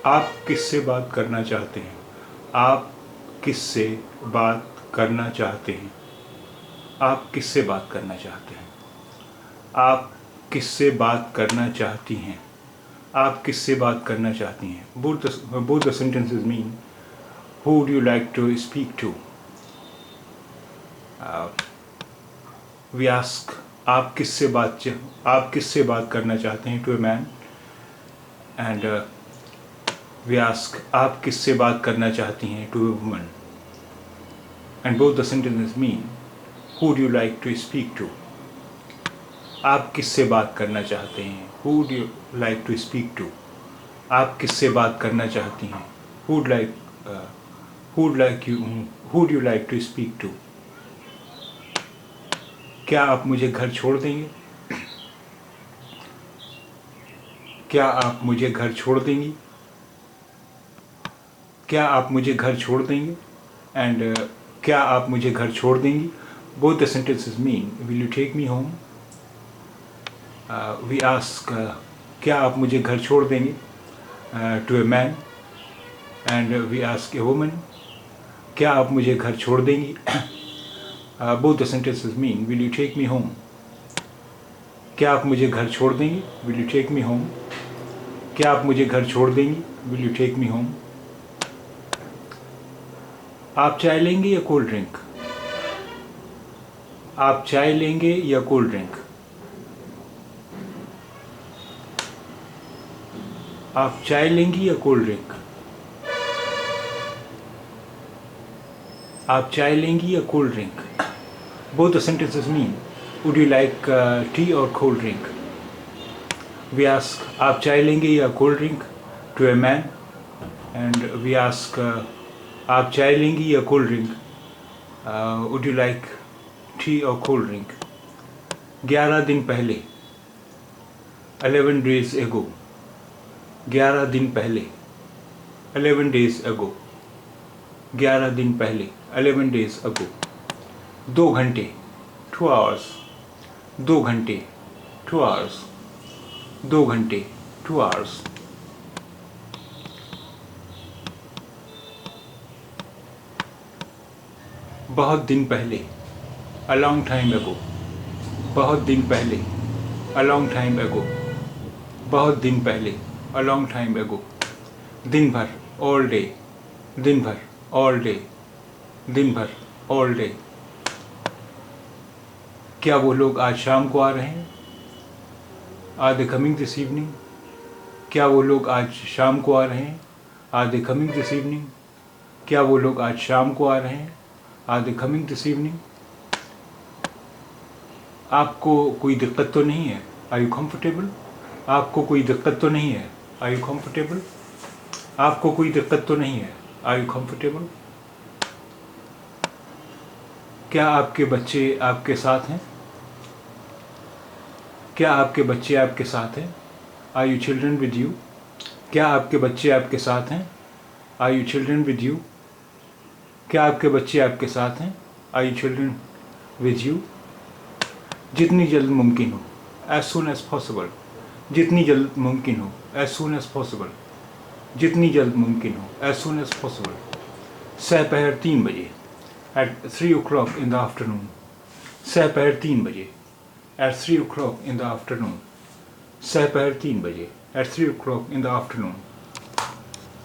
आप किससे बात करना चाहते हैं? आप किससे बात करना चाहते हैं? आप किससे बात करना चाहते हैं? आप किससे बात करना चाहती हैं? आप किससे बात करना चाहती हैं? Both the sentences mean who would you like to speak to? We ask आप किससे बात करना चाहते हैं to a man, and we ask आप किससे बात करना चाहती हैं to a woman, and both the sentences mean who would you like to speak to? आप किससे बात करना चाहते हैं? Who would you like to speak to? आप किससे बात करना चाहती हैं? Who would you like to speak to? क्या आप मुझे घर छोड़ देंगे? क्या आप मुझे घर छोड़ देंगी? क्या आप मुझे घर छोड़ देंगे? And क्या आप मुझे घर छोड़ देंगी? Both the sentences mean will you take me home? We ask क्या आप मुझे घर छोड़ देंगे to a man, and we ask a woman क्या आप मुझे घर छोड़ देंगी? Both the sentences mean will you take me home? क्या आप मुझे घर छोड़ देंगी? Will you take me home? क्या आप मुझे घर छोड़ देंगी? Will you take me home? आप चाय लेंगे या कोल्ड ड्रिंक? आप चाय लेंगे या कोल्ड ड्रिंक? आप चाय लेंगी या कोल्ड ड्रिंक? आप चाय लेंगी या cold drink? Both the sentences mean would you like tea or cold drink? We ask आप चाय लेंगे या cold drink to a man, and we ask आप चाय लेंगी या cold drink? Would you like tea or cold drink? 11 दिन पहले 11 days ago. 11 दिन पहले 11 days ago. 11 दिन पहले 11 days ago. 2 घंटे 2 hours. 2 घंटे 2 hours. 2 घंटे 2 hours. बहुत दिन पहले a long time ago. बहुत दिन पहले a long time ago. बहुत दिन पहले a long time ago. दिन भर all day. दिन भर all day. दिन भर all day. क्या वो लोग आज शाम को आ रहे हैं? Are they coming this evening? क्या वो लोग आज शाम को आ रहे हैं? Are they coming this evening? क्या वो लोग आज शाम को आ रहे हैं? Are they coming this evening? आपको कोई दिक्कत तो नहीं है? Are you comfortable? आपको कोई दिक्कत तो नहीं है? Are you comfortable? आपको कोई दिक्कत तो नहीं है? Are you comfortable? क्या आपके बच्चे आपके साथ हैं? क्या आपके बच्चे आपके साथ हैं? Are you children with you? क्या आपके बच्चे आपके साथ हैं? Are you children with you? क्या आपके बच्चे आपके साथ हैं? Are you children with you? जितनी जल्द मुमकिन हो, as soon as possible. जितनी जल्द मुमकिन हो, as soon as possible. जितनी जल्द मुमकिन हो, as soon as possible. सहपहर 3 बजे, at 3 o'clock in the afternoon. सहपहर 3 बजे, at 3 o'clock in the afternoon. सहपहर 3 बजे, at 3 o'clock in the afternoon.